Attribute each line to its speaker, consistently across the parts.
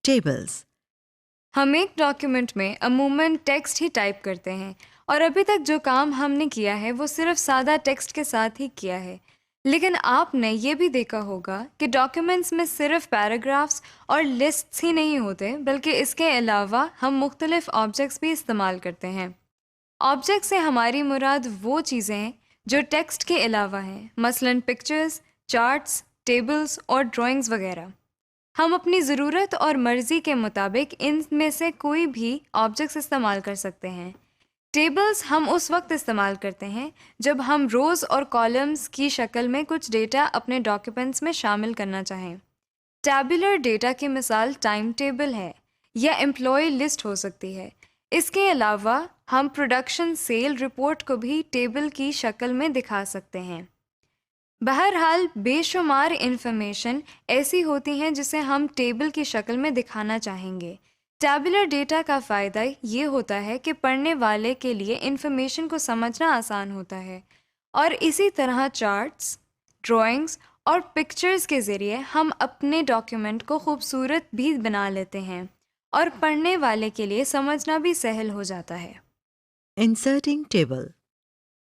Speaker 1: Tables.
Speaker 2: हम एक document में अमूमन टेक्स्ट ही टाइप करते हैं और अभी तक जो काम हमने किया है वो सिर्फ सादा टेक्स्ट के साथ ही किया है। लेकिन आपने ये भी देखा होगा कि डॉक्यूमेंट्स में सिर्फ पैराग्राफ्स और लिस्ट्स ही नहीं होते, बल्कि इसके अलावा हम मुख्तलिफ ऑब्जेक्ट्स भी इस्तेमाल करते हैं। ऑब्जेक्ट से हमारी मुराद वो चीज़ें हैं जो टेक्स्ट के अलावा हैं, मसलन पिक्चर्स, चार्ट्स, टेबल्स और ड्राइंग्स वगैरह। हम अपनी ज़रूरत और मर्ज़ी के मुताबिक इनमें से कोई भी ऑब्जेक्ट्स इस्तेमाल कर सकते हैं। टेबल्स हम उस वक्त इस्तेमाल करते हैं जब हम रोज़ और कॉलम्स की शक्ल में कुछ डेटा अपने डॉक्यूमेंट्स में शामिल करना चाहें। टैबुलर डेटा की मिसाल टाइम टेबल है या एम्प्लॉय लिस्ट हो सकती है। इसके अलावा हम प्रोडक्शन सेल रिपोर्ट को भी टेबल की शक्ल में दिखा सकते हैं। बहरहाल बेशुमार इंफॉर्मेशन ऐसी होती हैं जिसे हम टेबल की शक्ल में दिखाना चाहेंगे। टैबुलर डेटा का फ़ायदा ये होता है कि पढ़ने वाले के लिए इंफॉर्मेशन को समझना आसान होता है, और इसी तरह चार्ट्स, ड्राइंग्स और पिक्चर्स के ज़रिए हम अपने डॉक्यूमेंट को खूबसूरत भी बना लेते हैं और पढ़ने वाले के लिए समझना भी सहल हो जाता है।
Speaker 1: Inserting table.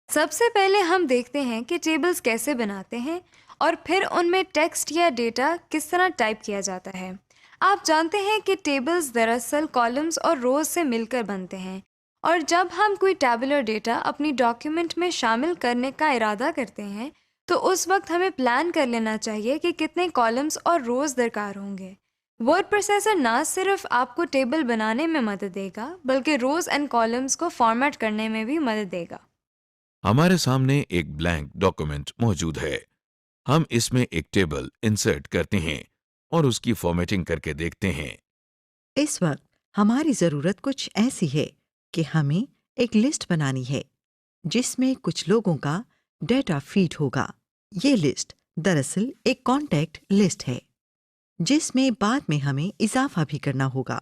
Speaker 2: सबसे पहले हम देखते हैं कि टेबल्स कैसे बनाते हैं और फिर उनमें टेक्स्ट या डेटा किस तरह टाइप किया जाता है। आप जानते हैं कि टेबल्स दरअसल कॉलम्स और रोज से मिलकर बनते हैं, और जब हम कोई टैबुलर डेटा अपनी डॉक्यूमेंट में शामिल करने का इरादा करते हैं तो उस वक्त हमें प्लान कर लेना चाहिए कि कितने कॉलम्स और रोज दरकार होंगे। वर्ड प्रोसेसर ना सिर्फ आपको टेबल बनाने में मदद देगा, बल्कि रोज एंड कॉलम्स को फॉर्मेट करने में भी मदद देगा।
Speaker 3: हमारे सामने एक ब्लैंक डॉक्यूमेंट मौजूद है। हम इसमें एक टेबल इंसर्ट करते हैं और उसकी फॉर्मेटिंग करके देखते हैं।
Speaker 1: इस वक्त हमारी ज़रूरत कुछ ऐसी है कि हमें एक लिस्ट बनानी है जिसमें कुछ लोगों का डेटा फीड होगा। ये लिस्ट दरअसल एक कॉन्टैक्ट लिस्ट है जिसमें बाद में हमें इजाफा भी करना होगा।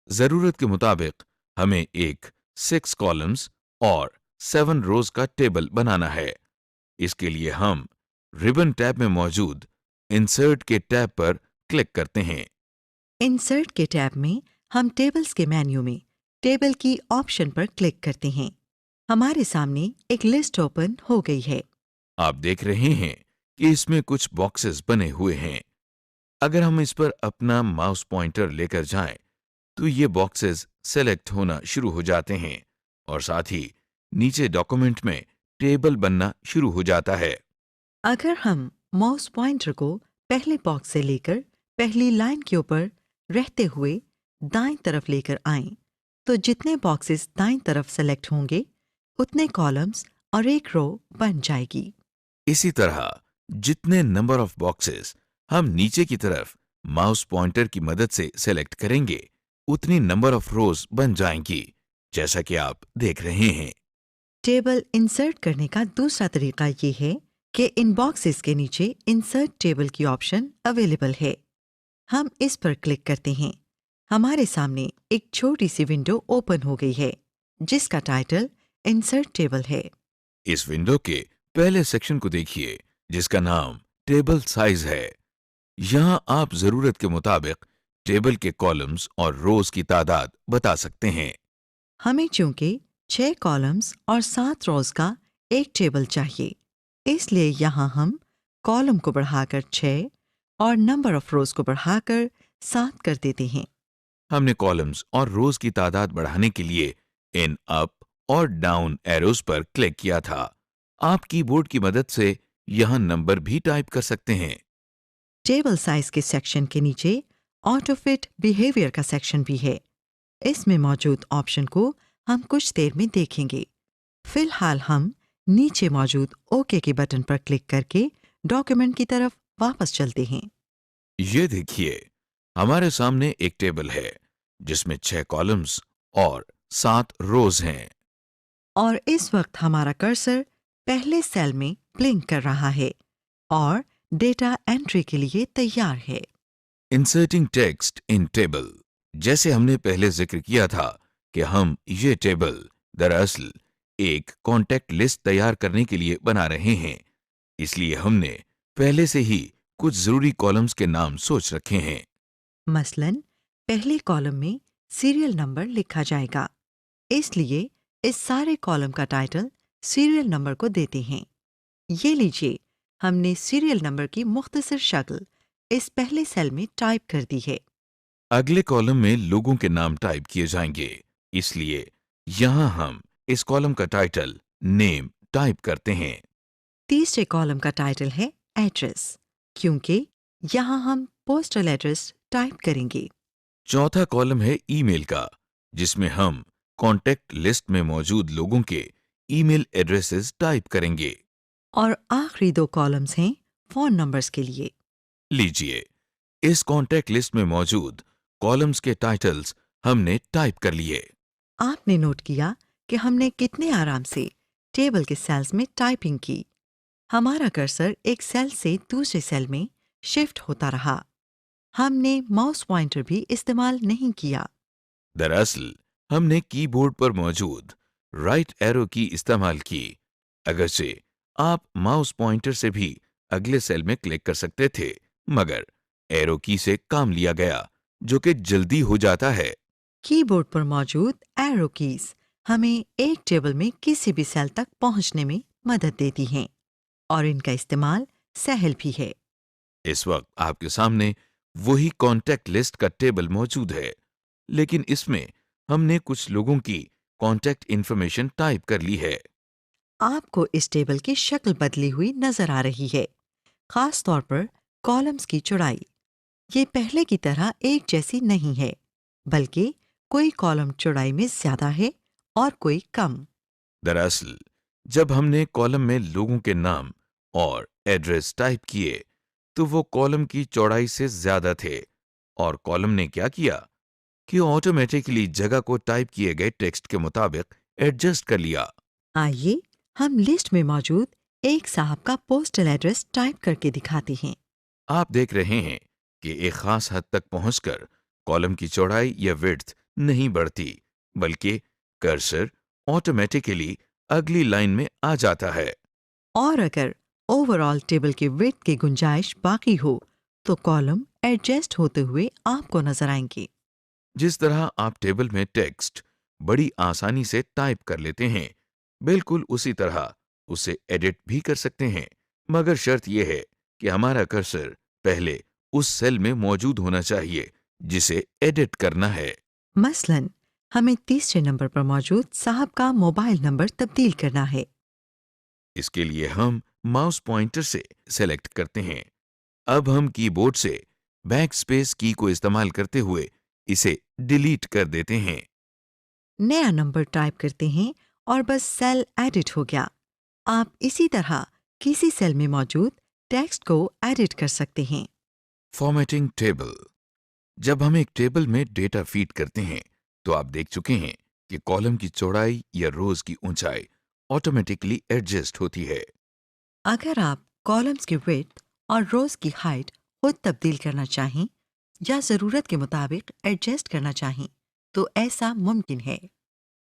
Speaker 3: जरूरत के मुताबिक हमें एक 6 कॉलम्स और 7 रोज का टेबल बनाना है। इसके लिए हम रिबन टैब में मौजूद इंसर्ट के टैब पर क्लिक करते हैं।
Speaker 1: इंसर्ट के टैब में हम टेबल्स के मेन्यू में टेबल की ऑप्शन पर क्लिक करते हैं। हमारे सामने एक लिस्ट ओपन हो गई है।
Speaker 3: आप देख रहे हैं कि इसमें कुछ बॉक्सेस बने हुए हैं। अगर हम इस पर अपना माउस पॉइंटर लेकर जाएं, तो ये बॉक्सेस सेलेक्ट होना शुरू हो जाते हैं और साथ ही नीचे डॉक्यूमेंट में टेबल बनना शुरू हो जाता है।
Speaker 1: अगर हम माउस पॉइंटर को पहले बॉक्स से लेकर पहली लाइन के ऊपर रहते हुए दाईं तरफ लेकर आएं, तो जितने बॉक्सेस दाईं तरफ सेलेक्ट होंगे उतने कॉलम्स और एक रो बन जाएगी।
Speaker 3: इसी तरह जितने नंबर ऑफ बॉक्सेस हम नीचे की तरफ माउस पॉइंटर की मदद से सेलेक्ट करेंगे, उतनी नंबर ऑफ रोज बन जाएंगी, जैसा कि आप देख रहे हैं।
Speaker 1: टेबल इंसर्ट करने का दूसरा तरीका ये है कि इन बॉक्सेस के नीचे इंसर्ट टेबल की ऑप्शन अवेलेबल है। हम इस पर क्लिक करते हैं। हमारे सामने एक छोटी सी विंडो ओपन हो गई है जिसका टाइटल इंसर्ट टेबल है।
Speaker 3: इस विंडो के पहले सेक्शन को देखिए, जिसका नाम टेबल साइज है। यहां आप जरूरत के मुताबिक टेबल के कॉलम्स और रोज की तादाद बता सकते हैं।
Speaker 1: हमें चूंकि 6 कॉलम्स और 7 रोज का एक टेबल चाहिए, इसलिए यहाँ हम कॉलम को बढ़ाकर 6 और नंबर ऑफ रोज को बढ़ाकर 7 कर देते हैं।
Speaker 3: हमने कॉलम्स और रोज की तादाद बढ़ाने के लिए इन अप और डाउन एरोज पर क्लिक किया था। आप कीबोर्ड की मदद से यहां नंबर भी टाइप कर सकते हैं।
Speaker 1: टेबल साइज के सेक्शन के नीचे ऑटोफिट बिहेवियर का सेक्शन भी है। इसमें मौजूद ऑप्शन को हम कुछ देर में देखेंगे। फिलहाल हम नीचे मौजूद ओके के बटन पर क्लिक करके डॉक्यूमेंट की तरफ वापस चलते हैं।
Speaker 3: ये देखिए, हमारे सामने एक टेबल है जिसमें 6 कॉलम्स और 7 रोज हैं।
Speaker 1: और इस वक्त हमारा कर्सर पहले सेल में ब्लिंक कर रहा है और डेटा एंट्री के लिए तैयार है।
Speaker 3: Inserting text in table. जैसे हमने पहले जिक्र किया था कि हम ये टेबल दरअसल एक कॉन्टैक्ट लिस्ट तैयार करने के लिए बना रहे हैं, इसलिए हमने पहले से ही कुछ जरूरी कॉलम्स के नाम सोच रखे हैं।
Speaker 1: मसलन पहले कॉलम में सीरियल नंबर लिखा जाएगा, इसलिए इस सारे कॉलम का टाइटल सीरियल नंबर को देते हैं। ये लीजिए, हमने सीरियल नंबर की मुख्तसर शक्ल इस पहले सेल में टाइप कर दी है।
Speaker 3: अगले कॉलम में लोगों के नाम टाइप किए जाएंगे, इसलिए यहां हम इस कॉलम का टाइटल नेम टाइप करते हैं।
Speaker 1: तीसरे कॉलम का टाइटल है एड्रेस, क्योंकि यहाँ हम पोस्टल एड्रेस टाइप करेंगे।
Speaker 3: चौथा कॉलम है ईमेल का, जिसमें हम कॉन्टेक्ट लिस्ट में मौजूद लोगों के ईमेल एड्रेसेस टाइप करेंगे।
Speaker 1: और आखिरी दो कॉलम्स हैं फोन नंबर्स के लिए।
Speaker 3: लीजिए, इस कॉन्टेक्ट लिस्ट में मौजूद कॉलम्स के टाइटल्स हमने टाइप कर लिए।
Speaker 1: आपने नोट किया कि हमने कितने आराम से टेबल के सेल्स में टाइपिंग की। हमारा कर्सर एक सेल से दूसरे सेल में शिफ्ट होता रहा। हमने माउस पॉइंटर भी इस्तेमाल नहीं किया।
Speaker 3: दरअसल हमने कीबोर्ड पर मौजूद राइट एरो की इस्तेमाल की। अगरचे आप माउस पॉइंटर से भी अगले सेल में क्लिक कर सकते थे, मगर एरो की से काम लिया गया, जो कि जल्दी हो जाता है।
Speaker 1: कीबोर्ड पर मौजूद एरो कीज हमें एक टेबल में किसी भी सेल तक पहुंचने में मदद देती हैं और इनका इस्तेमाल सहल भी है।
Speaker 3: इस वक्त आपके सामने वही कॉन्टेक्ट लिस्ट का टेबल मौजूद है, लेकिन इसमें हमने कुछ लोगों की कॉन्टेक्ट इंफॉर्मेशन टाइप कर ली है।
Speaker 1: आपको इस टेबल की शक्ल बदली हुई नजर आ रही है, खास तौर पर कॉलम्स की चौड़ाई। ये पहले की तरह एक जैसी नहीं है, बल्कि कोई कॉलम चौड़ाई में ज्यादा है और कोई कम।
Speaker 3: दरअसल जब हमने कॉलम में लोगों के नाम और एड्रेस टाइप किए, तो वो कॉलम की चौड़ाई से ज्यादा थे, और कॉलम ने क्या किया कि ऑटोमेटिकली जगह को टाइप किए गए टेक्स्ट के मुताबिक एडजस्ट कर लिया।
Speaker 1: आइए हम लिस्ट में मौजूद एक साहब का पोस्टल एड्रेस टाइप करके दिखाते हैं।
Speaker 3: आप देख रहे हैं कि एक खास हद तक पहुंचकर कॉलम की चौड़ाई या विड्थ नहीं बढ़ती, बल्कि कर्सर ऑटोमेटिकली अगली लाइन में आ जाता है।
Speaker 1: और अगर ओवरऑल टेबल के विड्थ की गुंजाइश बाकी हो, तो कॉलम एडजस्ट होते हुए आपको नजर आएंगे।
Speaker 3: जिस तरह आप टेबल में टेक्स्ट बड़ी आसानी से टाइप कर लेते हैं, बिल्कुल उसी तरह उसे एडिट भी कर सकते हैं, मगर शर्त यह है कि हमारा कर्सर पहले उस सेल में मौजूद होना चाहिए जिसे एडिट करना है।
Speaker 1: मसलन हमें तीसरे नंबर पर मौजूद साहब का मोबाइल नंबर तब्दील करना है।
Speaker 3: इसके लिए हम माउस पॉइंटर से सेलेक्ट करते हैं। अब हम कीबोर्ड से बैक स्पेस की को इस्तेमाल करते हुए इसे डिलीट कर देते हैं।
Speaker 1: नया नंबर टाइप करते हैं और बस सेल एडिट हो गया। आप इसी तरह किसी सेल में मौजूद टेक्स्ट को एडिट कर सकते हैं।
Speaker 3: Formatting table. जब हम एक टेबल में डेटा फीड करते हैं, तो आप देख चुके हैं कि कॉलम की चौड़ाई या रोज की ऊंचाई ऑटोमेटिकली एडजस्ट होती है।
Speaker 1: अगर आप कॉलम्स की विड्थ और रोज की हाइट खुद तब्दील करना चाहें या ज़रूरत के मुताबिक एडजस्ट करना चाहें, तो ऐसा मुमकिन है।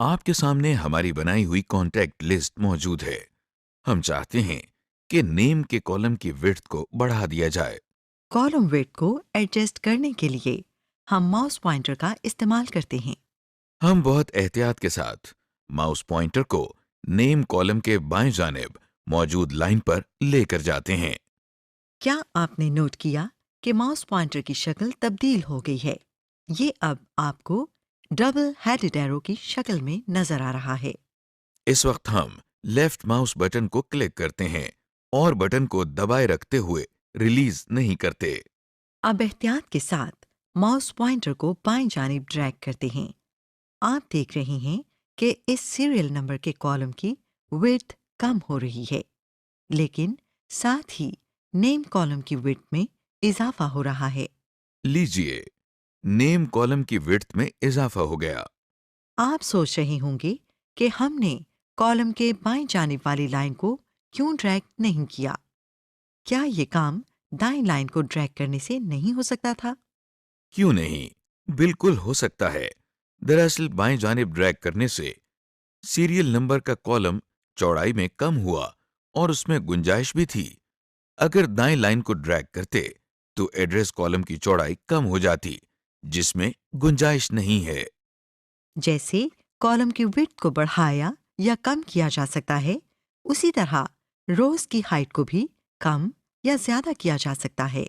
Speaker 3: आपके सामने हमारी बनाई हुई कॉन्टैक्ट लिस्ट मौजूद है। हम चाहते हैं कि नेम के कॉलम की विड्थ को बढ़ा दिया जाए।
Speaker 1: कॉलम विड्थ को एडजस्ट करने के लिए हम माउस पॉइंटर का इस्तेमाल करते हैं।
Speaker 3: हम बहुत एहतियात के साथ माउस पॉइंटर को नेम कॉलम के बाएं जानिब मौजूद लाइन पर लेकर जाते हैं।
Speaker 1: क्या आपने नोट किया कि माउस पॉइंटर की शक्ल तब्दील हो गई है? ये अब आपको डबल हेडेड एरो की शक्ल में नजर आ रहा है।
Speaker 3: इस वक्त हम लेफ्ट माउस बटन को क्लिक करते हैं और बटन को दबाए रखते हुए रिलीज नहीं करते।
Speaker 1: अब एहतियात के साथ माउस पॉइंटर को बाएं जानिब ड्रैग करते हैं। आप देख रहे हैं कि इस सीरियल नंबर के कॉलम की विड्थ कम हो रही है, लेकिन साथ ही नेम कॉलम की विड्थ में इजाफा हो रहा है।
Speaker 3: लीजिए, नेम कॉलम की विड्थ में इजाफा हो गया।
Speaker 1: आप सोच रहे होंगे कि हमने कॉलम के बाएं जानिब वाली लाइन को क्यों ड्रैग नहीं किया। क्या ये काम दाएं लाइन को ड्रैग करने से नहीं हो सकता था?
Speaker 3: क्यों नहीं, बिल्कुल हो सकता है। दरअसल बाएं जानिब ड्रैग करने से सीरियल नंबर का कॉलम चौड़ाई में कम हुआ और उसमें गुंजाइश भी थी। अगर दाएं लाइन को ड्रैग करते तो एड्रेस कॉलम की चौड़ाई कम हो जाती, जिसमें गुंजाइश नहीं है।
Speaker 1: जैसे कॉलम की विड्थ को बढ़ाया या कम किया जा सकता है, उसी तरह रोज की हाइट को भी कम या ज्यादा किया जा सकता है।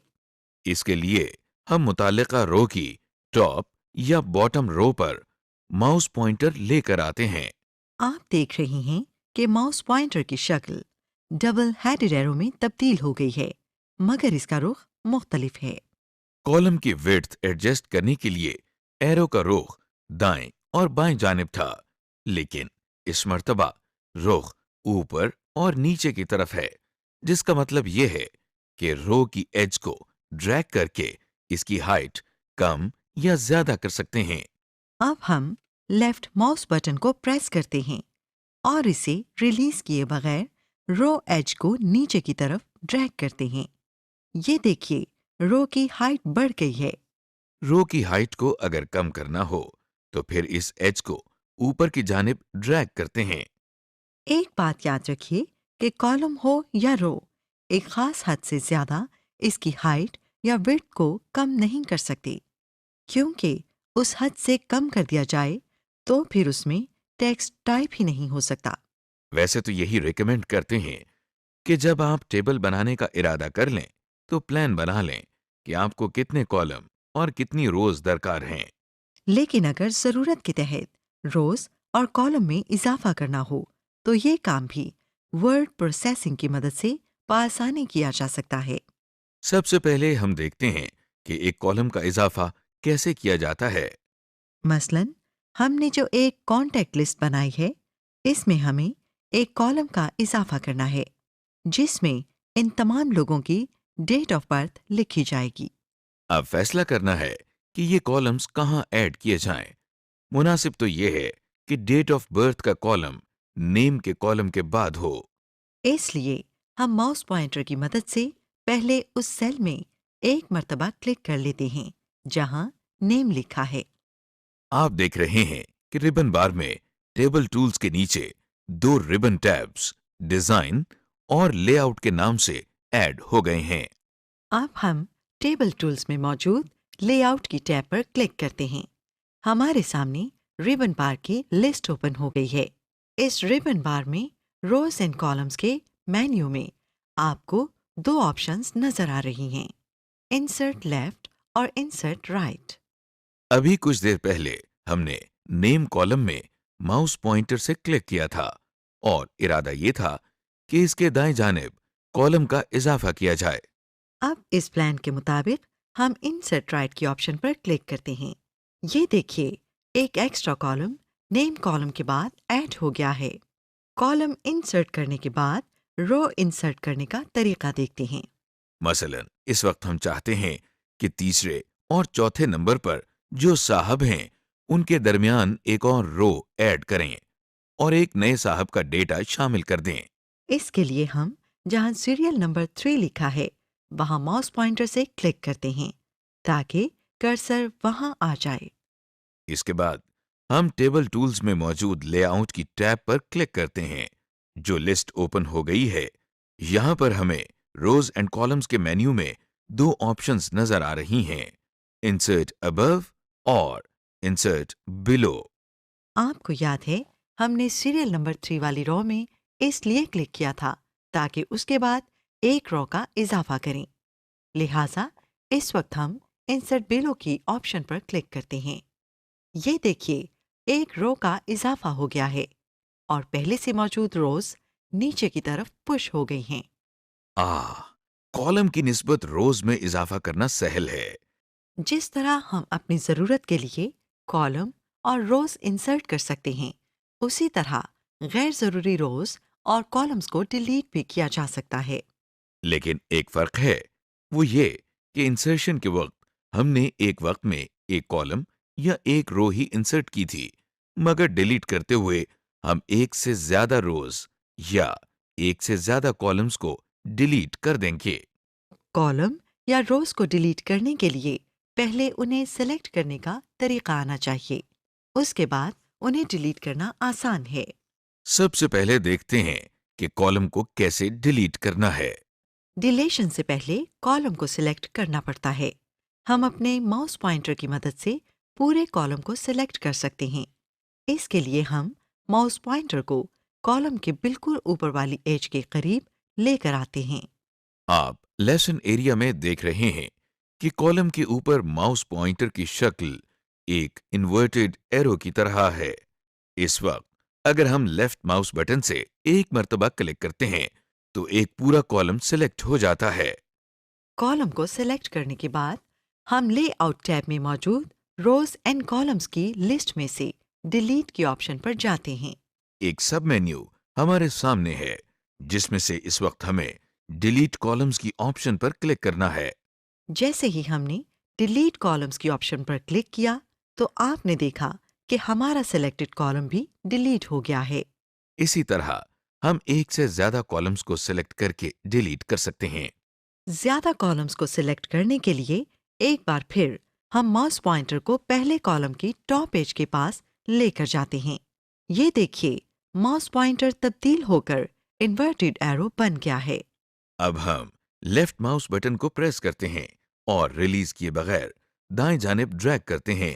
Speaker 3: इसके लिए हम मुतालिका रो की टॉप या बॉटम रो पर माउस पॉइंटर लेकर आते हैं।
Speaker 1: आप देख रही हैं कि माउस पॉइंटर की शक्ल डबल हेडेड एरो में तब्दील हो गई है, मगर इसका रुख मुख्तलिफ है।
Speaker 3: कॉलम की विड्थ एडजस्ट करने के लिए एरो का रुख दाएं और बाएं जानिब था, लेकिन इस मर्तबा रुख ऊपर और नीचे की तरफ है, जिसका मतलब यह है कि रो की एज को ड्रैग करके इसकी हाइट कम या ज्यादा कर सकते हैं।
Speaker 1: अब हम लेफ्ट माउस बटन को प्रेस करते हैं और इसे रिलीज किए बगैर रो एज को नीचे की तरफ ड्रैग करते हैं। ये देखिए, रो की हाइट बढ़ गई है।
Speaker 3: रो की हाइट को अगर कम करना हो तो फिर इस एज को ऊपर की जानिब ड्रैग करते हैं।
Speaker 1: एक बात याद रखिए कि कॉलम हो या रो, एक खास हद से ज्यादा इसकी हाइट या विड्थ को कम नहीं कर सकते, क्योंकि उस हद से कम कर दिया जाए तो फिर उसमें टेक्स्ट टाइप ही नहीं हो सकता।
Speaker 3: वैसे तो यही रिकमेंड करते हैं कि जब आप टेबल बनाने का इरादा कर लें तो प्लान बना लें कि आपको कितने कॉलम और कितनी रोज दरकार हैं।
Speaker 1: लेकिन अगर जरूरत के तहत रोज और कॉलम में इजाफा करना हो तो ये काम भी वर्ड प्रोसेसिंग की मदद से बआसानी किया जा सकता है।
Speaker 3: सबसे पहले हम देखते हैं कि एक कॉलम का इजाफा कैसे किया जाता है।
Speaker 1: मसलन, हमने जो एक कॉन्टैक्ट लिस्ट बनाई है, इसमें हमें एक कॉलम का इजाफा करना है जिसमें इन तमाम लोगों की डेट ऑफ बर्थ लिखी जाएगी।
Speaker 3: अब फैसला करना है कि ये कॉलम्स कहाँ ऐड किए जाएं। मुनासिब तो ये है कि डेट ऑफ बर्थ का कॉलम नेम के कॉलम के बाद हो।
Speaker 1: इसलिए हम माउस पॉइंटर की मदद से पहले उस सेल में एक मर्तबा क्लिक कर लेते हैं जहां नेम लिखा है।
Speaker 3: आप देख रहे हैं कि रिबन बार में टेबल टूल्स के नीचे दो रिबन टैब्स डिजाइन और लेआउट के नाम से ऐड हो गए हैं।
Speaker 1: अब हम टेबल टूल्स में मौजूद लेआउट की टैब पर क्लिक करते हैं। हमारे सामने रिबन बार की लिस्ट ओपन हो गई है। इस रिबन बार में रोज एंड कॉलम्स के मेन्यू में आपको दो ऑप्शंस नजर आ रही हैं, इंसर्ट लेफ्ट और इंसर्ट राइट।
Speaker 3: अभी कुछ देर पहले हमने नेम कॉलम में माउस पॉइंटर से क्लिक किया था और इरादा ये था कि इसके दाएं जानिब कॉलम का इजाफा किया जाए।
Speaker 1: अब इस प्लान के मुताबिक हम इंसर्ट राइट की ऑप्शन पर क्लिक करते हैं। ये देखिए, एक एक्स्ट्रा कॉलम नेम कॉलम के बाद ऐड हो गया है। कॉलम इंसर्ट करने के बाद रो इंसर्ट करने का तरीका देखते हैं।
Speaker 3: मसलन इस वक्त हम चाहते हैं कि तीसरे और चौथे नंबर पर जो साहब हैं उनके दरमियान एक और रो ऐड करें और एक नए साहब का डेटा शामिल कर दें।
Speaker 1: इसके लिए हम जहां सीरियल नंबर 3 लिखा है वहां माउस पॉइंटर से क्लिक करते हैं ताकि कर्सर वहां आ जाए।
Speaker 3: इसके बाद हम टेबल टूल्स में मौजूद लेआउट की टैब पर क्लिक करते हैं। जो लिस्ट ओपन हो गई है, यहाँ पर हमें रोज एंड कॉलम्स के मेन्यू में दो ऑप्शंस नजर आ रही हैं, इंसर्ट अबव और इंसर्ट बिलो।
Speaker 1: आपको याद है, हमने सीरियल नंबर 3 वाली रो में इसलिए क्लिक किया था ताकि उसके बाद एक रो का इजाफा करें। लिहाजा इस वक्त हम इंसर्ट बिलो की ऑप्शन पर क्लिक करते हैं। ये देखिए, एक रो का इजाफा हो गया है और पहले से मौजूद रोज नीचे की तरफ पुश हो गई हैं।
Speaker 3: कॉलम की निस्बत रोज में इजाफा करना सहल है।
Speaker 1: जिस तरह हम अपनी ज़रूरत के लिए कॉलम और रोज इंसर्ट कर सकते हैं, उसी तरह गैर ज़रूरी रोज और कॉलम्स को डिलीट भी किया जा सकता है।
Speaker 3: लेकिन एक फर्क है, वो ये कि इंसर्शन के वक्त हमने एक वक्त में एक कॉलम या एक रो ही इंसर्ट की थी, मगर डिलीट करते हुए हम एक से ज्यादा रोज या एक से ज्यादा कॉलम्स को डिलीट कर देंगे।
Speaker 1: कॉलम या रोज को डिलीट करने के लिए पहले उन्हें सेलेक्ट करने का तरीका आना चाहिए। उसके बाद उन्हें डिलीट करना आसान है।
Speaker 3: सबसे पहले देखते हैं कि कॉलम को कैसे डिलीट करना है।
Speaker 1: डिलीशन से पहले कॉलम को सिलेक्ट करना पड़ता है। हम अपने माउस पॉइंटर की मदद से पूरे कॉलम को सिलेक्ट कर सकते हैं। इसके लिए हम माउस पॉइंटर को कॉलम के बिल्कुल ऊपर वाली एज के करीब लेकर आते हैं।
Speaker 3: आप लेसन एरिया में देख रहे हैं कि कॉलम के ऊपर माउस पॉइंटर की शक्ल एक इन्वर्टेड एरो की तरह है। इस वक्त अगर हम लेफ्ट माउस बटन से एक मर्तबा क्लिक करते हैं तो एक पूरा कॉलम सिलेक्ट हो जाता है।
Speaker 1: कॉलम को सिलेक्ट करने के बाद हम लेआउट टैब में मौजूद रोज एंड कॉलम्स की लिस्ट में से डिलीट के ऑप्शन पर जाते हैं।
Speaker 3: एक सब मेन्यू हमारे सामने है जिसमें से इस वक्त हमें डिलीट कॉलम्स की ऑप्शन पर क्लिक करना है।
Speaker 1: जैसे ही हमने डिलीट कॉलम्स की ऑप्शन पर क्लिक किया तो आपने देखा कि हमारा सिलेक्टेड कॉलम भी डिलीट हो गया है।
Speaker 3: इसी तरह हम एक से ज्यादा कॉलम्स को सिलेक्ट करके डिलीट कर सकते हैं।
Speaker 1: ज्यादा कॉलम्स को सिलेक्ट करने के लिए एक बार फिर हम माउस पॉइंटर को पहले कॉलम की टॉप एज के पास लेकर जाते हैं। ये देखिए, माउस पॉइंटर तब्दील होकर इन्वर्टेड एरो बन गया है।
Speaker 3: अब हम लेफ्ट माउस बटन को प्रेस करते हैं और रिलीज किए बगैर दाएं जानिब ड्रैग करते हैं।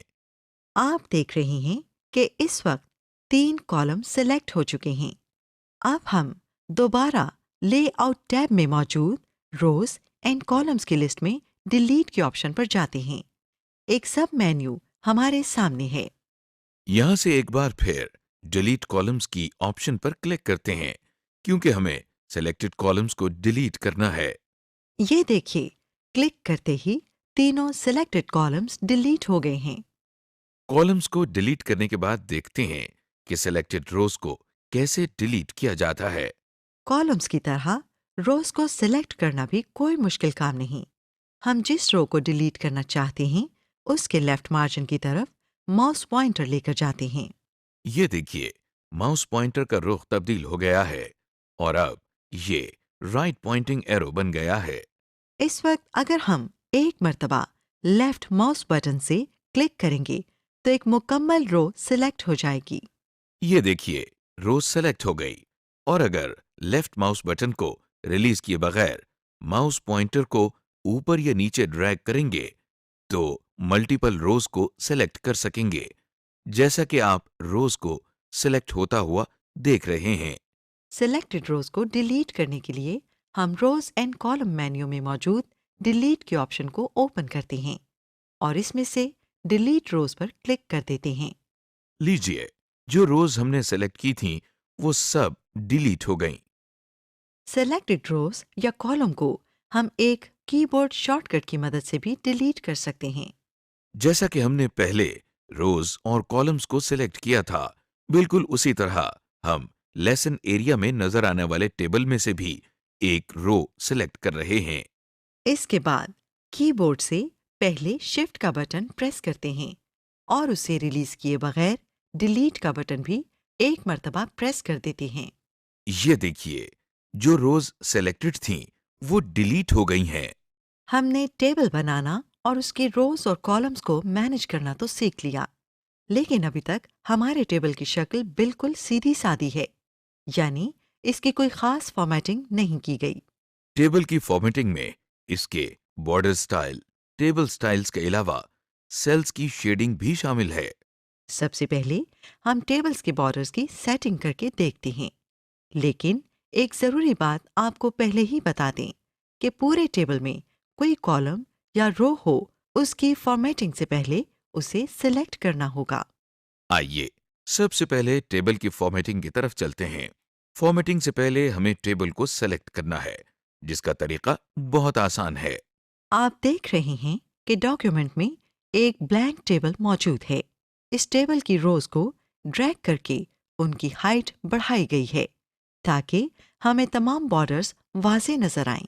Speaker 1: आप देख रहे हैं कि इस वक्त 3 कॉलम सिलेक्ट हो चुके हैं। अब हम दोबारा लेआउट टैब में मौजूद रोज एंड कॉलम्स की लिस्ट में डिलीट के ऑप्शन पर जाते हैं। एक सब मेन्यू हमारे सामने है।
Speaker 3: यहां से एक बार फिर डिलीट कॉलम्स की ऑप्शन पर क्लिक करते हैं क्योंकि हमें सिलेक्टेड कॉलम्स को डिलीट करना है।
Speaker 1: ये देखिए, क्लिक करते ही तीनों सिलेक्टेड कॉलम्स डिलीट हो गए हैं।
Speaker 3: कॉलम्स को डिलीट करने के बाद देखते हैं कि सिलेक्टेड रोज को कैसे डिलीट किया जाता है।
Speaker 1: कॉलम्स की तरह रोज को सिलेक्ट करना भी कोई मुश्किल काम नहीं। हम जिस रो को डिलीट करना चाहते हैं उसके लेफ्ट मार्जिन की तरफ माउस पॉइंटर लेकर जाते हैं।
Speaker 3: ये देखिए, माउस पॉइंटर का रुख तब्दील हो गया है और अब ये राइट पॉइंटिंग एरो बन गया है।
Speaker 1: इस वक्त अगर हम एक मर्तबा लेफ्ट माउस बटन से क्लिक करेंगे तो एक मुकम्मल रो सिलेक्ट हो जाएगी।
Speaker 3: ये देखिए, रोज सेलेक्ट हो गई और अगर लेफ्ट माउस बटन को रिलीज किए बगैर माउस पॉइंटर को ऊपर या नीचे ड्रैग करेंगे तो मल्टीपल रोज को सेलेक्ट कर सकेंगे, जैसा कि आप रोज को सिलेक्ट होता हुआ देख रहे हैं।
Speaker 1: सिलेक्टेड रोज को डिलीट करने के लिए हम रोज एंड कॉलम मेन्यू में मौजूद डिलीट के ऑप्शन को ओपन करते हैं और इसमें से डिलीट रोज पर क्लिक कर देते हैं।
Speaker 3: लीजिए, जो रोज हमने सेलेक्ट की थी वो सब डिलीट हो गईं।
Speaker 1: सेलेक्टेड रोज या कॉलम को हम एक कीबोर्ड शॉर्टकट की मदद से भी डिलीट कर सकते हैं।
Speaker 3: जैसा कि हमने पहले रोज और कॉलम्स को सिलेक्ट किया था, बिल्कुल उसी तरह हम लेसन एरिया में नजर आने वाले टेबल में से भी एक रो सिलेक्ट कर रहे हैं।
Speaker 1: इसके बाद कीबोर्ड से पहले शिफ्ट का बटन प्रेस करते हैं और उसे रिलीज किए बगैर डिलीट का बटन भी एक मर्तबा प्रेस कर देते हैं।
Speaker 3: ये देखिए, जो रोज सेलेक्टेड थीं वो डिलीट हो गई हैं।
Speaker 1: हमने टेबल बनाना और उसके रोज और कॉलम्स को मैनेज करना तो सीख लिया, लेकिन अभी तक हमारे टेबल की शक्ल बिल्कुल सीधी सादी है, यानी इसकी कोई खास फॉर्मेटिंग नहीं की गई।
Speaker 3: टेबल की फॉर्मेटिंग में इसके बॉर्डर स्टाइल, टेबल स्टाइल्स के अलावा सेल्स की शेडिंग भी शामिल है।
Speaker 1: सबसे पहले हम टेबल्स के बॉर्डर्स की सेटिंग करके देखते हैं, लेकिन एक ज़रूरी बात आपको पहले ही बता दें कि पूरे टेबल में कोई कॉलम या रो हो उसकी फॉर्मेटिंग से पहले उसे सिलेक्ट करना होगा।
Speaker 3: आइए सबसे पहले टेबल की फॉर्मेटिंग की तरफ चलते हैं। फॉर्मेटिंग से पहले हमें टेबल को सेलेक्ट करना है, जिसका तरीका बहुत आसान है।
Speaker 1: आप देख रहे हैं कि डॉक्यूमेंट में एक ब्लैंक टेबल मौजूद है। इस टेबल की रोज को ड्रैग करके उनकी हाइट बढ़ाई गई है ताकि हमें तमाम बॉर्डर्स वाज़ेह नजर आएं।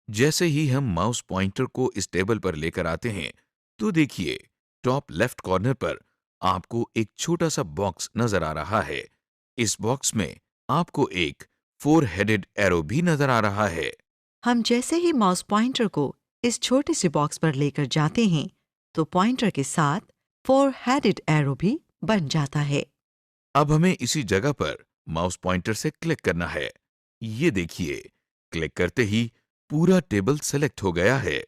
Speaker 3: जैसे ही हम माउस पॉइंटर को इस टेबल पर लेकर आते हैं तो देखिए, टॉप लेफ्ट कॉर्नर पर आपको एक छोटा सा बॉक्स नजर आ रहा है। इस बॉक्स में आपको एक 4 हेडेड एरो भी नजर आ रहा है।
Speaker 1: हम जैसे ही माउस पॉइंटर को इस छोटे से बॉक्स पर लेकर जाते हैं तो पॉइंटर के साथ 4 हेडेड एरो भी बन जाता है।
Speaker 3: अब हमें इसी जगह पर माउस पॉइंटर से क्लिक करना है। ये देखिए, क्लिक करते ही पूरा टेबल सेलेक्ट हो गया है।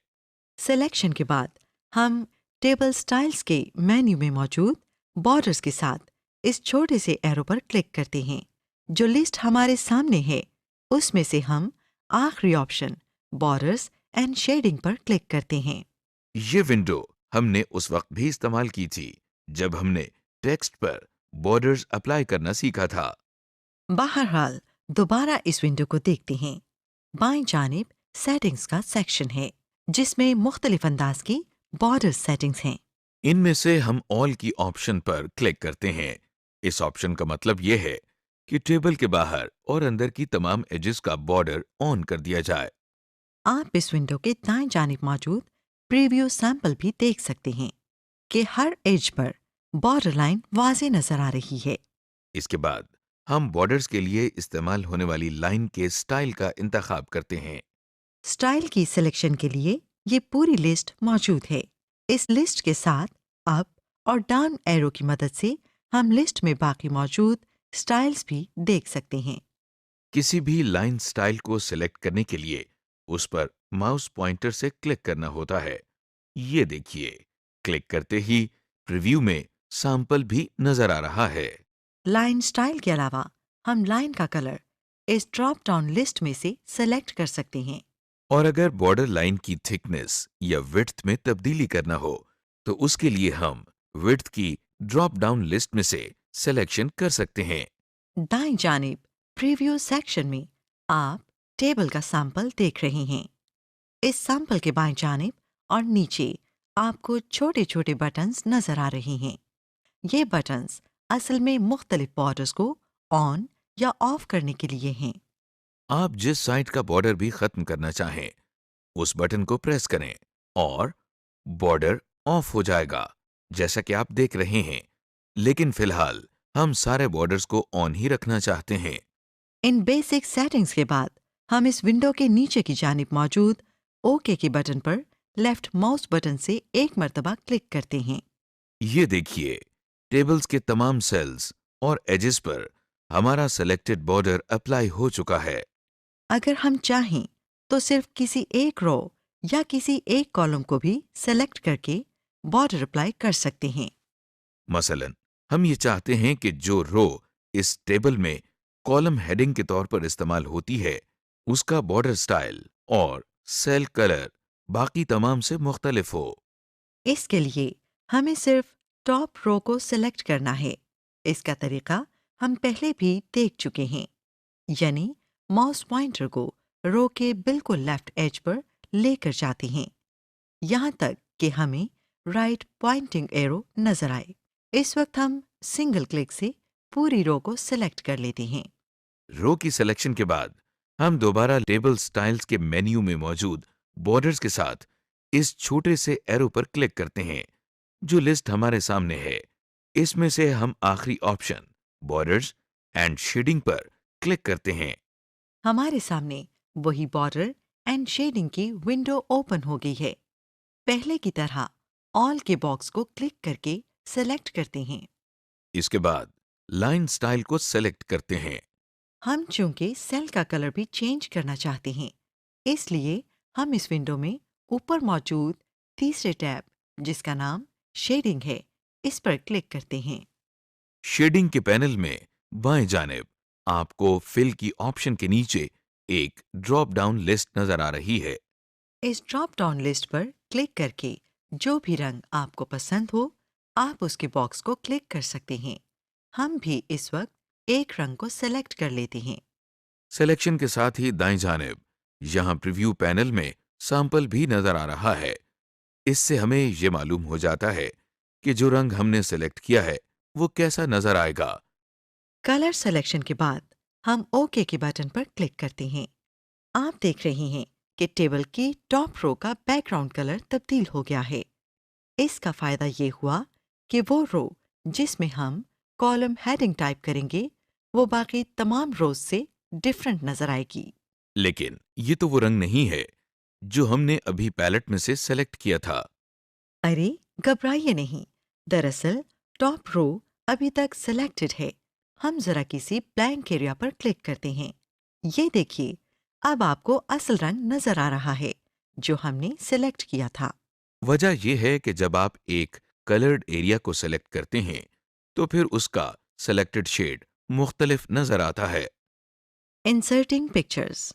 Speaker 1: सिलेक्शन के बाद हम टेबल स्टाइल्स के मेन्यू में मौजूद बॉर्डर्स के साथ इस छोटे से एरो पर क्लिक करते हैं। जो लिस्ट हमारे सामने है उसमें से हम आखिरी ऑप्शन बॉर्डर्स एंड शेडिंग पर क्लिक करते हैं।
Speaker 3: ये विंडो हमने उस वक्त भी इस्तेमाल की थी जब हमने टेक्स्ट पर बॉर्डर्स अप्लाई करना सीखा था।
Speaker 1: बहरहाल दोबारा इस विंडो को देखते हैं। बाएं जानिब सेटिंग्स का सेक्शन है जिसमें मुख्तलिफ अंदाज की बॉर्डर सेटिंग्स हैं।
Speaker 3: इनमें से हम ऑल की ऑप्शन पर क्लिक करते हैं। इस ऑप्शन का मतलब यह है कि टेबल के बाहर और अंदर की तमाम एजेस का बॉर्डर ऑन कर दिया जाए।
Speaker 1: आप इस विंडो के दाएं जानिब मौजूद प्रीव्यू सैंपल भी देख सकते हैं कि हर एज पर बॉर्डर लाइन वाज़ेह नजर आ रही है।
Speaker 3: इसके बाद हम बॉर्डर्स के लिए इस्तेमाल होने वाली लाइन के स्टाइल का इंतखाब करते हैं।
Speaker 1: स्टाइल की सिलेक्शन के लिए ये पूरी लिस्ट मौजूद है। इस लिस्ट के साथ अप और डाउन एरो की मदद से हम लिस्ट में बाकी मौजूद स्टाइल्स भी देख सकते हैं।
Speaker 3: किसी भी लाइन स्टाइल को सिलेक्ट करने के लिए उस पर माउस पॉइंटर से क्लिक करना होता है। ये देखिए, क्लिक करते ही प्रीव्यू में सैंपल भी नजर आ रहा है।
Speaker 1: लाइन स्टाइल के अलावा हम लाइन का कलर इस ड्रॉप डाउन लिस्ट में से सेलेक्ट कर सकते हैं।
Speaker 3: और अगर बॉर्डर लाइन की थिकनेस या विड्थ में तब्दीली करना हो तो उसके लिए हम विड्थ की ड्रॉप डाउन लिस्ट में से सिलेक्शन कर सकते हैं।
Speaker 1: दाएं जानिब प्रीव्यू सेक्शन में आप टेबल का सैंपल देख रहे हैं। इस सैंपल के बाएं जानिब और नीचे आपको छोटे छोटे बटन्स नजर आ रहे हैं। ये बटन्स असल में मुख्तलिफ बॉर्डर्स को ऑन या ऑफ करने के लिए हैं।
Speaker 3: आप जिस साइड का बॉर्डर भी खत्म करना चाहें उस बटन को प्रेस करें और बॉर्डर ऑफ हो जाएगा, जैसा कि आप देख रहे हैं। लेकिन फिलहाल हम सारे बॉर्डर्स को ऑन ही रखना चाहते हैं।
Speaker 1: इन बेसिक सेटिंग्स के बाद हम इस विंडो के नीचे की जानिब मौजूद ओके के बटन पर लेफ्ट माउस बटन से एक मर्तबा क्लिक करते हैं।
Speaker 3: ये देखिए, टेबल्स के तमाम सेल्स और एजेस पर हमारा सेलेक्टेड बॉर्डर अप्लाई हो चुका है।
Speaker 1: अगर हम चाहें तो सिर्फ किसी एक रो या किसी एक कॉलम को भी सेलेक्ट करके बॉर्डर अप्लाई कर सकते हैं।
Speaker 3: मसलन हम ये चाहते हैं कि जो रो इस टेबल में कॉलम हेडिंग के तौर पर इस्तेमाल होती है उसका बॉर्डर स्टाइल और सेल कलर बाकी तमाम से मुख्तलिफ हो।
Speaker 1: इसके लिए हमें सिर्फ टॉप रो को सेलेक्ट करना है। इसका तरीका हम पहले भी देख चुके हैं, यानी माउस पॉइंटर को रो के बिल्कुल लेफ्ट एज पर लेकर जाते हैं यहाँ तक कि हमें राइट पॉइंटिंग एरो नजर आए। इस वक्त हम सिंगल क्लिक से पूरी रो को सेलेक्ट कर लेते हैं।
Speaker 3: रो की सिलेक्शन के बाद हम दोबारा टेबल स्टाइल्स के मेन्यू में मौजूद बॉर्डर्स के साथ इस छोटे से एरो पर क्लिक करते हैं जो लिस्ट हमारे सामने है। इसमें से हम आखिरी ऑप्शन बॉर्डर्स एंड शेडिंग पर क्लिक करते हैं।
Speaker 1: हमारे सामने वही बॉर्डर एंड शेडिंग की विंडो ओपन हो गई है। पहले की तरह ऑल के बॉक्स को क्लिक करके सेलेक्ट करते हैं।
Speaker 3: इसके बाद लाइन स्टाइल को सेलेक्ट करते हैं।
Speaker 1: हम चूंकि सेल का कलर भी चेंज करना चाहते हैं, इसलिए हम इस विंडो में ऊपर मौजूद तीसरे टैब जिसका नाम शेडिंग है इस पर क्लिक करते हैं।
Speaker 3: शेडिंग के पैनल में बाएं जानिब आपको फिल की ऑप्शन के नीचे एक ड्रॉप डाउन लिस्ट नजर आ रही है।
Speaker 1: इस ड्रॉप डाउन लिस्ट पर क्लिक करके जो भी रंग आपको पसंद हो आप उसके बॉक्स को क्लिक कर सकते हैं। हम भी इस वक्त एक रंग को सेलेक्ट कर लेते हैं।
Speaker 3: सिलेक्शन के साथ ही दाएं जानिब यहां प्रीव्यू पैनल में सैंपल भी नजर आ रहा है। इससे हमें ये मालूम हो जाता है कि जो रंग हमने सेलेक्ट किया है वो कैसा नजर आएगा।
Speaker 1: कलर सिलेक्शन के बाद हम ओके के बटन पर क्लिक करते हैं। आप देख रहे हैं कि टेबल की टॉप रो का बैकग्राउंड कलर तब्दील हो गया है। इसका फायदा ये हुआ कि वो रो जिसमें हम कॉलम हेडिंग टाइप करेंगे वो बाकी तमाम रोज से डिफरेंट नजर आएगी।
Speaker 3: लेकिन ये तो वो रंग नहीं है जो हमने अभी पैलेट में से सेलेक्ट किया था।
Speaker 1: अरे घबराइए नहीं, दरअसल टॉप रो अभी तक सिलेक्टेड है। हम जरा किसी ब्लैंक एरिया पर क्लिक करते हैं। ये देखिए, अब आपको असल रंग नजर आ रहा है जो हमने सिलेक्ट किया था।
Speaker 3: वजह यह है कि जब आप एक कलर्ड एरिया को सेलेक्ट करते हैं तो फिर उसका सेलेक्टेड शेड मुख्तलिफ नजर आता है।
Speaker 1: Inserting pictures.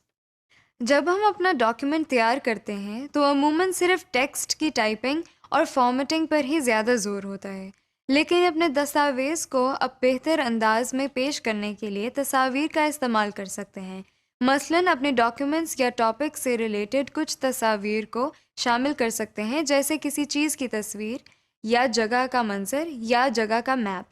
Speaker 2: जब हम अपना डॉक्यूमेंट तैयार करते हैं तो अमूमन सिर्फ टेक्स्ट की टाइपिंग और फॉर्मेटिंग पर ही ज़्यादा जोर होता है, लेकिन अपने दस्तावेज़ को अब बेहतर अंदाज में पेश करने के लिए तस्वीर का इस्तेमाल कर सकते हैं। मसलन अपने डॉक्यूमेंट्स या टॉपिक से रिलेटेड कुछ तस्वीर को शामिल कर सकते हैं, जैसे किसी चीज़ की तस्वीर या जगह का मंजर या जगह का मैप।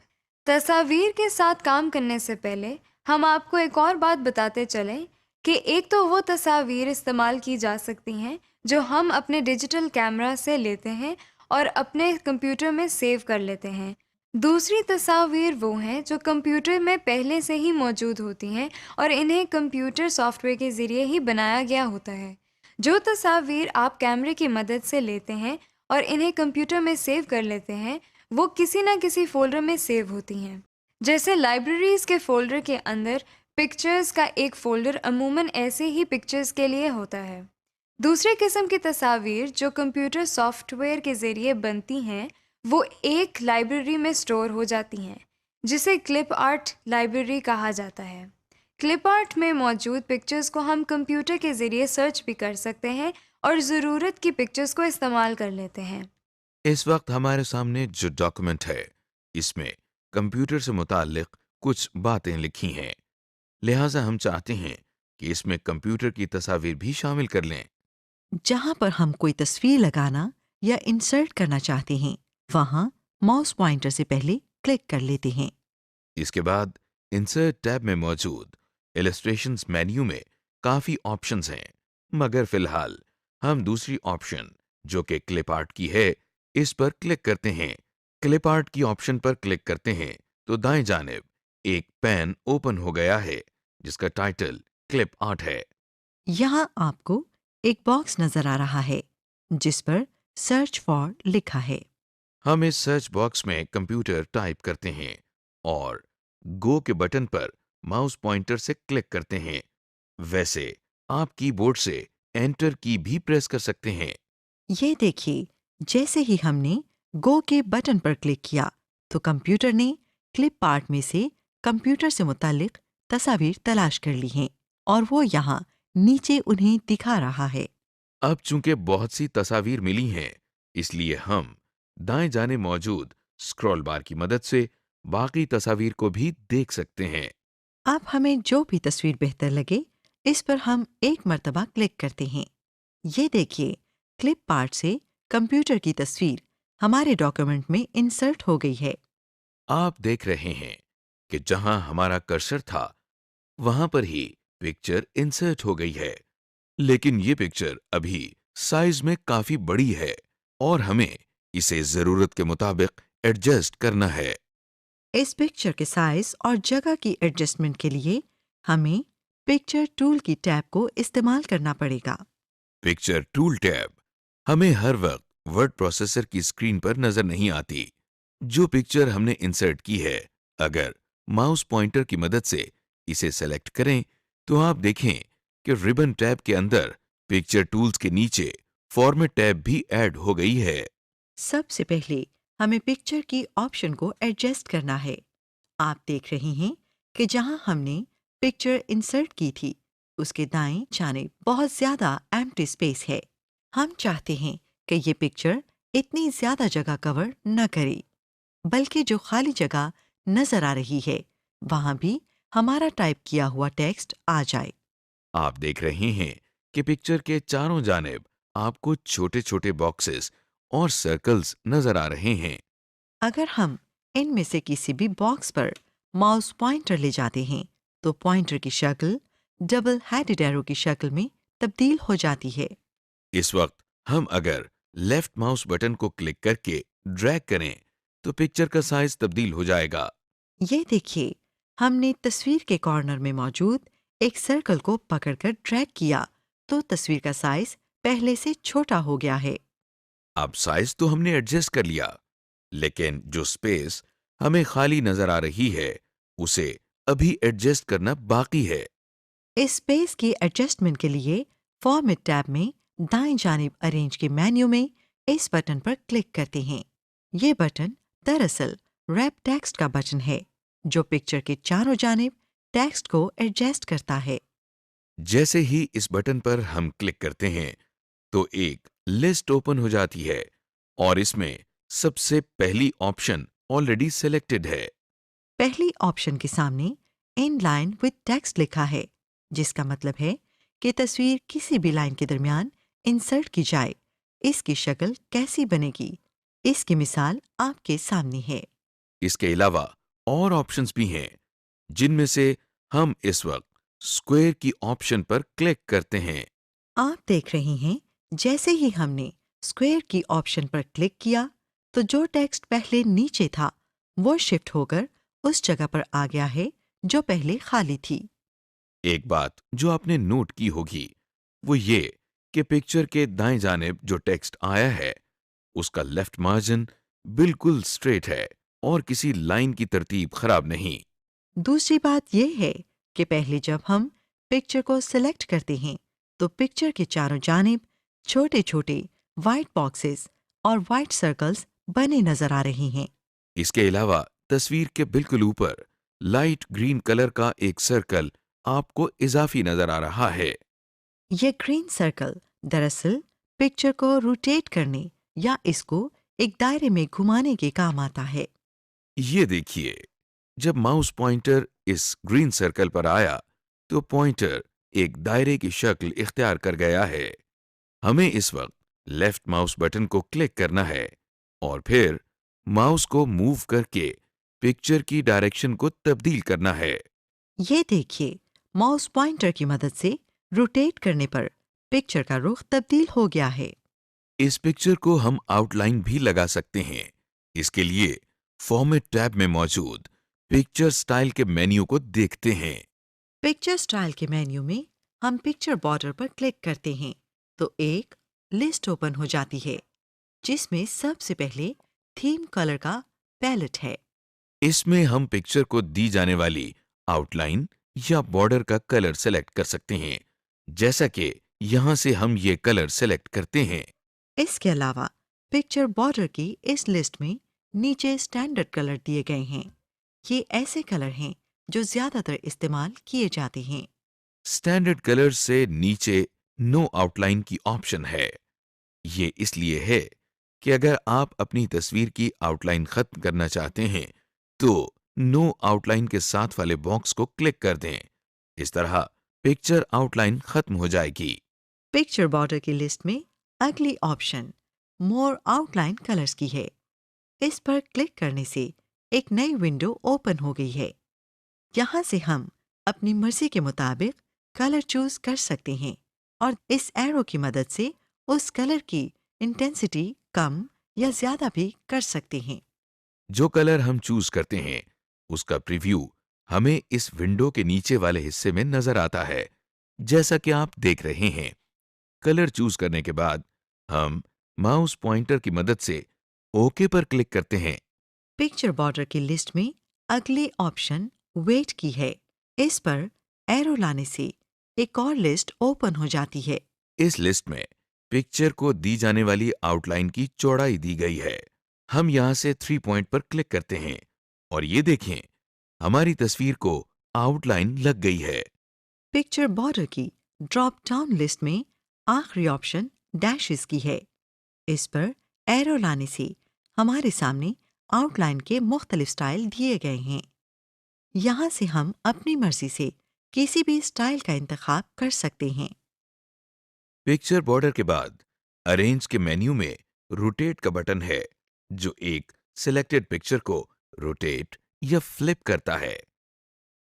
Speaker 2: तस्वीर के साथ काम करने से पहले हम आपको एक और बात बताते चलें कि एक तो वो तस्वीर इस्तेमाल की जा सकती हैं जो हम अपने डिजिटल कैमरा से लेते हैं और अपने कंप्यूटर में सेव कर लेते हैं। दूसरी तस्वीर वो हैं जो कंप्यूटर में पहले से ही मौजूद होती हैं और इन्हें कंप्यूटर सॉफ्टवेयर के ज़रिए ही बनाया गया होता है। जो तस्वीर आप कैमरे की मदद से लेते हैं और इन्हें कंप्यूटर में सेव कर लेते हैं, वो किसी न किसी फ़ोल्डर में सेव होती हैं। जैसे लाइब्रेरीज़ के फ़ोल्डर के अंदर पिक्चर्स का एक फ़ोल्डर अमूमन ऐसे ही पिक्चर्स के लिए होता है। दूसरे किस्म की तस्वीर जो कंप्यूटर सॉफ्टवेयर के ज़रिए बनती हैं, वो एक लाइब्रेरी में स्टोर हो जाती हैं, जिसे क्लिप आर्ट लाइब्रेरी कहा जाता है। क्लिप आर्ट में मौजूद पिक्चर्स को हम कंप्यूटर के ज़रिए सर्च भी कर सकते हैं और ज़रूरत की पिक्चर्स को इस्तेमाल कर लेते हैं।
Speaker 3: इस वक्त हमारे सामने जो डॉक्यूमेंट है इसमें कंप्यूटर से मुताल्लिक कुछ बातें लिखी हैं, लिहाजा हम चाहते हैं कि इसमें कंप्यूटर की तस्वीर भी शामिल कर लें।
Speaker 1: जहां पर हम कोई तस्वीर लगाना या इंसर्ट करना चाहते हैं, वहां माउस पॉइंटर से पहले क्लिक कर लेते हैं।
Speaker 3: इसके बाद इंसर्ट टैब में मौजूद इलस्ट्रेशंस मेन्यू में काफ़ी ऑप्शंस हैं, मगर फिलहाल हम दूसरी ऑप्शन जो कि क्लिप आर्ट की है इस पर क्लिक करते हैं। क्लिप आर्ट की ऑप्शन पर क्लिक करते हैं तो दाएं जानिब एक पैन ओपन हो गया है जिसका टाइटल क्लिप आर्ट है।
Speaker 1: यहाँ आपको एक बॉक्स नजर आ रहा है जिस पर सर्च फॉर लिखा है।
Speaker 3: हम इस सर्च बॉक्स में कंप्यूटर टाइप करते हैं और गो के बटन पर माउस पॉइंटर से क्लिक करते हैं। वैसे आप कीबोर्ड से एंटर की भी प्रेस कर सकते हैं।
Speaker 1: ये देखिए, जैसे ही हमने गो के बटन पर क्लिक किया तो कंप्यूटर ने क्लिप आर्ट में से कंप्यूटर से मुतालिक तस्वीर तलाश कर ली हैं और वो यहाँ नीचे उन्हें दिखा रहा है।
Speaker 3: अब चूंकि बहुत सी तस्वीर मिली हैं, इसलिए हम दाएं जाने मौजूद स्क्रॉल बार की मदद से बाकी तस्वीर को भी देख सकते हैं।
Speaker 1: अब हमें जो भी तस्वीर बेहतर लगे इस पर हम एक मर्तबा क्लिक करते हैं। ये देखिए, क्लिप आर्ट से कंप्यूटर की तस्वीर हमारे डॉक्यूमेंट में इंसर्ट हो गई है।
Speaker 3: आप देख रहे हैं कि जहां हमारा कर्सर था वहां पर ही पिक्चर इंसर्ट हो गई है, लेकिन ये पिक्चर अभी साइज में काफी बड़ी है और हमें इसे जरूरत के मुताबिक एडजस्ट करना है।
Speaker 1: इस पिक्चर के साइज और जगह की एडजस्टमेंट के लिए हमें पिक्चर टूल की टैब को इस्तेमाल करना पड़ेगा।
Speaker 3: पिक्चर टूल टैब हमें हर वक्त वर्ड प्रोसेसर की स्क्रीन पर नजर नहीं आती। जो पिक्चर हमने इंसर्ट की है, अगर माउस पॉइंटर की मदद से इसे सेलेक्ट करें तो आप देखें कि रिबन टैब के अंदर पिक्चर टूल्स के नीचे फॉर्मेट टैब भी ऐड हो गई है।
Speaker 1: सबसे पहले हमें पिक्चर की ऑप्शन को एडजस्ट करना है। आप देख रहे हैं कि जहां हमने पिक्चर इंसर्ट की थी उसके दाएं जानिब बहुत ज्यादा एम्प्टी स्पेस है। हम चाहते हैं कि ये पिक्चर इतनी ज्यादा जगह कवर न करे, बल्कि जो खाली जगह नजर आ रही है वहां भी हमारा टाइप किया हुआ टेक्स्ट आ जाए।
Speaker 3: आप देख रहे हैं कि पिक्चर के चारों जानिब आपको छोटे छोटे बॉक्सेस और सर्कल्स नजर आ रहे हैं।
Speaker 1: अगर हम इनमें से किसी भी बॉक्स पर माउस पॉइंटर ले जाते हैं तो पॉइंटर की शक्ल डबल हेडेड एरो की शक्ल में तब्दील हो जाती है।
Speaker 3: इस वक्त हम अगर लेफ्ट माउस बटन को क्लिक करके ड्रैग करें तो पिक्चर का साइज तब्दील हो जाएगा।
Speaker 1: ये देखिए, हमने तस्वीर के कॉर्नर में मौजूद एक सर्कल को पकड़कर ड्रैग किया तो तस्वीर का साइज पहले से छोटा हो गया है।
Speaker 3: अब साइज तो हमने एडजस्ट कर लिया, लेकिन जो स्पेस हमें खाली नजर आ रही है उसे अभी एडजस्ट करना बाकी है।
Speaker 1: इस स्पेस की एडजस्टमेंट के लिए फॉर्मेट टैब में दाएं जानिब अरेंज के मेन्यू में इस बटन पर क्लिक करते हैं। ये बटन दरअसल रैप टेक्स्ट का बटन है जो पिक्चर के चारों जानिब टेक्स्ट को एडजस्ट करता है।
Speaker 3: जैसे ही इस बटन पर हम क्लिक करते हैं तो एक लिस्ट ओपन हो जाती है और इसमें सबसे पहली ऑप्शन ऑलरेडी सिलेक्टेड है।
Speaker 1: पहली ऑप्शन के सामने इन लाइन विद टेक्स्ट लिखा है, जिसका मतलब है कि तस्वीर किसी भी लाइन के दरमियान इंसर्ट की जाए। इसकी शक्ल कैसी बनेगी, इसकी मिसाल आपके सामने है।
Speaker 3: इसके अलावा और ऑप्शंस भी हैं जिनमें से हम इस वक्त स्क्वायर की ऑप्शन पर क्लिक करते हैं।
Speaker 1: आप देख रहे हैं जैसे ही हमने स्क्वायर की ऑप्शन पर क्लिक किया तो जो टेक्स्ट पहले नीचे था वो शिफ्ट होकर उस जगह पर आ गया है जो पहले खाली थी।
Speaker 3: एक बात जो आपने नोट की होगी वो ये कि पिक्चर के दाएं जानिब जो टेक्स्ट आया है उसका लेफ्ट मार्जिन बिल्कुल स्ट्रेट है और किसी लाइन की तरतीब खराब नहीं।
Speaker 1: दूसरी बात यह है कि पहले जब हम पिक्चर को सिलेक्ट करते हैं तो पिक्चर के चारों जानिब छोटे छोटे वाइट बॉक्सेस और वाइट सर्कल्स बने नजर आ रहे हैं।
Speaker 3: इसके अलावा तस्वीर के बिल्कुल ऊपर लाइट ग्रीन कलर का एक सर्कल आपको इजाफी नजर आ रहा है।
Speaker 1: ये ग्रीन सर्कल दरअसल पिक्चर को रोटेट करने या इसको एक दायरे में घुमाने के काम आता है।
Speaker 3: ये देखिए, जब माउस पॉइंटर इस ग्रीन सर्कल पर आया तो पॉइंटर एक दायरे की शक्ल इख्तियार कर गया है। हमें इस वक्त लेफ्ट माउस बटन को क्लिक करना है और फिर माउस को मूव करके पिक्चर की डायरेक्शन को तब्दील करना है।
Speaker 1: ये देखिए, माउस पॉइंटर की मदद से रोटेट करने पर पिक्चर का रुख तब्दील हो गया है।
Speaker 3: इस पिक्चर को हम आउटलाइन भी लगा सकते हैं। इसके लिए फॉर्मेट टैब में मौजूद पिक्चर स्टाइल के मेन्यू को देखते हैं।
Speaker 1: पिक्चर स्टाइल के मेन्यू में हम पिक्चर बॉर्डर पर क्लिक करते हैं तो एक लिस्ट ओपन हो जाती है जिसमें सबसे पहले थीम कलर का पैलेट है।
Speaker 3: इसमें हम पिक्चर को दी जाने वाली आउटलाइन या बॉर्डर का कलर सेलेक्ट कर सकते हैं, जैसा कि यहां से हम ये कलर सेलेक्ट करते हैं।
Speaker 1: इसके अलावा पिक्चर बॉर्डर की इस लिस्ट में नीचे स्टैंडर्ड कलर दिए गए हैं। ये ऐसे कलर हैं जो ज्यादातर इस्तेमाल किए जाते हैं।
Speaker 3: स्टैंडर्ड कलर से नीचे नो आउटलाइन की ऑप्शन है। ये इसलिए है कि अगर आप अपनी तस्वीर की आउटलाइन खत्म करना चाहते हैं तो नो आउटलाइन के साथ वाले बॉक्स को क्लिक कर दें। इस तरह पिक्चर आउटलाइन खत्म हो जाएगी।
Speaker 1: पिक्चर बॉर्डर की लिस्ट में अगली ऑप्शन मोर आउटलाइन कलर्स की है। इस पर क्लिक करने से एक नई विंडो ओपन हो गई है। यहाँ से हम अपनी मर्जी के मुताबिक कलर चूज कर सकते हैं और इस एरो की मदद से उस कलर की इंटेंसिटी कम या ज्यादा भी कर सकते हैं।
Speaker 3: जो कलर हम चूज करते हैं उसका प्रीव्यू हमें इस विंडो के नीचे वाले हिस्से में नजर आता है, जैसा कि आप देख रहे हैं। कलर चूज करने के बाद हम माउस पॉइंटर की मदद से ओके पर क्लिक करते हैं।
Speaker 1: पिक्चर बॉर्डर की लिस्ट में अगली ऑप्शन वेट की है। इस पर एरो लाने से एक और लिस्ट ओपन हो जाती है।
Speaker 3: इस लिस्ट में पिक्चर को दी जाने वाली आउटलाइन की चौड़ाई दी गई है। हम यहां से 3 पॉइंट पर क्लिक करते हैं और ये देखें, हमारी तस्वीर को आउटलाइन लग गई है।
Speaker 1: पिक्चर बॉर्डर की ड्रॉप डाउन लिस्ट में आखिरी ऑप्शन डैशेस की है। इस पर एरो लाने से हमारे सामने आउटलाइन के मुख्तलिफ स्टाइल दिए गए हैं। यहाँ से हम अपनी मर्जी से किसी भी स्टाइल का इंतखाब कर सकते हैं।
Speaker 3: पिक्चर बॉर्डर के बाद अरेंज के मेन्यू में रोटेट का बटन है जो एक सिलेक्टेड पिक्चर को रोटेट या फ्लिप करता है।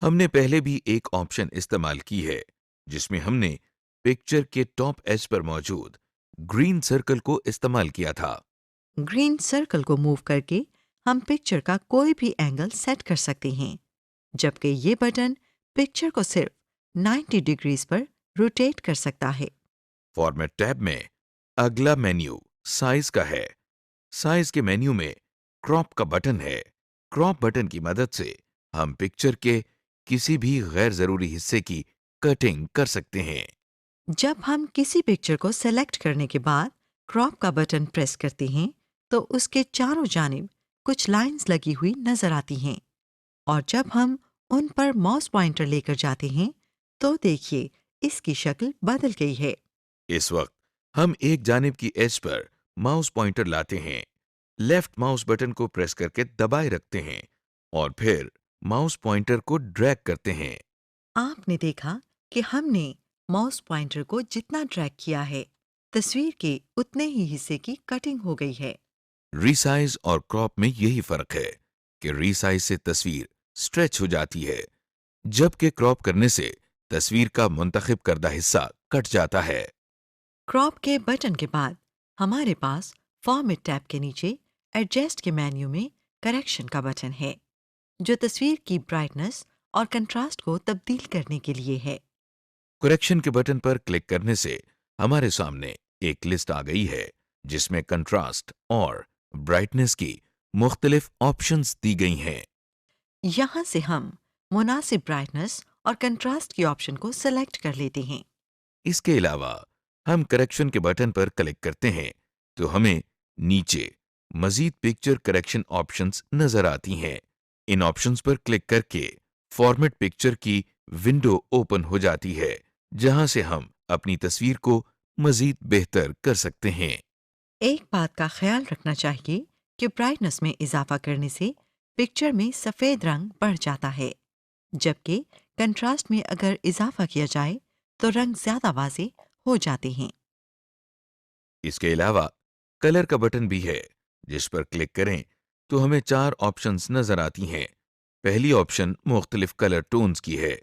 Speaker 3: हमने पहले भी एक ऑप्शन इस्तेमाल की है जिसमें हमने पिक्चर के टॉप एज पर मौजूद ग्रीन सर्कल को इस्तेमाल किया था।
Speaker 1: ग्रीन सर्कल को मूव करके हम पिक्चर का कोई भी एंगल सेट कर सकते हैं, जबकि ये बटन पिक्चर को सिर्फ 90 डिग्रीज पर रोटेट कर सकता है।
Speaker 3: फॉर्मेट टैब में अगला मेन्यू साइज का है। साइज के मेन्यू में क्रॉप का बटन है। क्रॉप बटन की मदद से हम पिक्चर के किसी भी गैर जरूरी हिस्से की कटिंग कर सकते हैं।
Speaker 1: जब हम किसी पिक्चर को सेलेक्ट करने के बाद क्रॉप का बटन प्रेस करते हैं तो उसके चारों जानिब कुछ लाइंस लगी हुई नजर आती हैं और जब हम उन पर माउस पॉइंटर लेकर जाते हैं तो देखिए इसकी शक्ल बदल गई है।
Speaker 3: इस वक्त हम एक जानिब की एज पर माउस पॉइंटर लाते हैं, लेफ्ट माउस बटन को प्रेस करके दबाए रखते हैं और फिर माउस पॉइंटर को ड्रैग करते हैं।
Speaker 1: आपने देखा कि हमने माउस पॉइंटर को जितना ड्रैग किया है तस्वीर के उतने ही हिस्से की कटिंग हो गई है।
Speaker 3: रीसाइज और क्रॉप में यही फर्क है कि रीसाइज से तस्वीर स्ट्रेच हो जाती है, जबकि क्रॉप करने से तस्वीर का मुंतखब करदा हिस्सा कट जाता है।
Speaker 1: क्रॉप के बटन के बाद हमारे पास फॉर्मेट टैब के नीचे एडजस्ट के मेन्यू में करेक्शन का बटन है जो तस्वीर की ब्राइटनेस और कंट्रास्ट को तब्दील करने के लिए है।
Speaker 3: करेक्शन के बटन पर क्लिक करने से हमारे सामने एक लिस्ट आ गई है जिसमें कंट्रास्ट और ब्राइटनेस की मुख्तलिफ ऑप्शंस दी गई हैं।
Speaker 1: यहाँ से हम मुनासिब ब्राइटनेस और कंट्रास्ट की ऑप्शन को सेलेक्ट कर लेते हैं।
Speaker 3: इसके अलावा हम करेक्शन के बटन पर क्लिक करते हैं तो हमें नीचे मजीद पिक्चर करेक्शन ऑप्शंस नजर आती हैं। इन ऑप्शंस पर क्लिक करके फॉर्मेट पिक्चर की विंडो ओपन हो जाती है, जहां से हम अपनी तस्वीर को मजीद बेहतर कर सकते हैं।
Speaker 1: एक बात का ख्याल रखना चाहिए कि ब्राइटनेस में इजाफा करने से पिक्चर में सफ़ेद रंग बढ़ जाता है, जबकि कंट्रास्ट में अगर इजाफा किया जाए तो रंग ज़्यादा वाज़ेह हो जाते हैं।
Speaker 3: इसके अलावा कलर का बटन भी है, जिस पर क्लिक करें तो हमें 4 ऑप्शंस नजर आती हैं। पहली ऑप्शन मुख्तलिफ कलर टोन्स की है,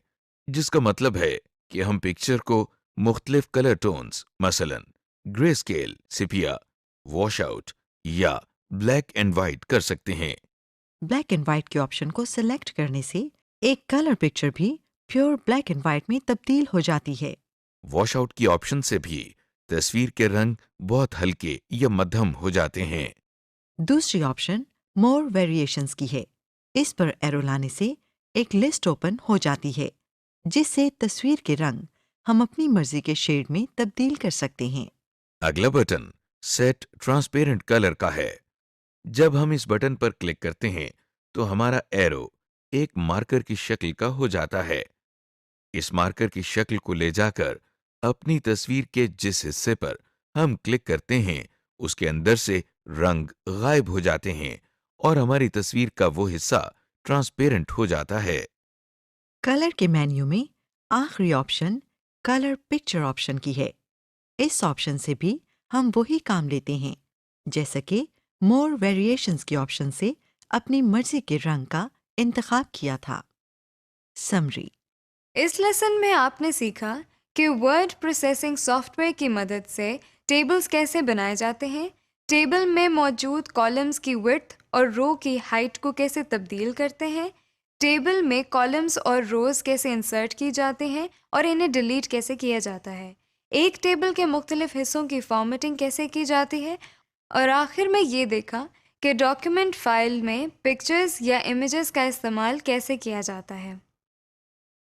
Speaker 3: जिसका मतलब है कि हम पिक्चर को मुख्तलिफ कलर टोन्स मसलन ग्रे स्केल, सिपिया, वॉश आउट या ब्लैक एंड वाइट कर सकते हैं।
Speaker 1: ब्लैक एंड वाइट के ऑप्शन को सिलेक्ट करने से एक कलर पिक्चर भी प्योर ब्लैक एंड वाइट में तब्दील हो जाती है।
Speaker 3: वॉश आउट की ऑप्शन से भी तस्वीर के रंग बहुत हल्के या मध्यम हो जाते हैं।
Speaker 1: दूसरी ऑप्शन मोर वेरिएशंस की है। इस पर एरो लाने से एक लिस्ट ओपन हो जाती है, जिससे तस्वीर के रंग हम अपनी मर्जी के शेड में तब्दील कर सकते हैं।
Speaker 3: अगला बटन सेट ट्रांसपेरेंट कलर का है। जब हम इस बटन पर क्लिक करते हैं तो हमारा एरो एक मार्कर की शक्ल का हो जाता है। इस मार्कर की शक्ल को ले जाकर अपनी तस्वीर के जिस हिस्से पर हम क्लिक करते हैं उसके अंदर से रंग गायब हो जाते हैं और हमारी तस्वीर का वो हिस्सा ट्रांसपेरेंट हो जाता है।
Speaker 1: कलर के मेन्यू में आखिरी ऑप्शन कलर पिक्चर ऑप्शन की है। इस ऑप्शन से भी हम वही काम लेते हैं जैसे कि मोर वेरिएशंस के ऑप्शन से अपनी मर्जी के रंग का इंतखाब किया था। समरी।
Speaker 2: इस लेसन में आपने सीखा कि वर्ड प्रोसेसिंग सॉफ्टवेयर की मदद से टेबल्स कैसे बनाए जाते हैं, टेबल में मौजूद कॉलम्स की विड्थ और रो की हाइट को कैसे तब्दील करते हैं, टेबल में कॉलम्स और रोज कैसे इंसर्ट की जाते हैं और इन्हें डिलीट कैसे किया जाता है, एक टेबल के मुख्तलिफ हिस्सों की फॉर्मेटिंग कैसे की जाती है और आखिर में ये देखा कि डॉक्यूमेंट फाइल में पिक्चर्स या इमेजेस का इस्तेमाल कैसे किया जाता है।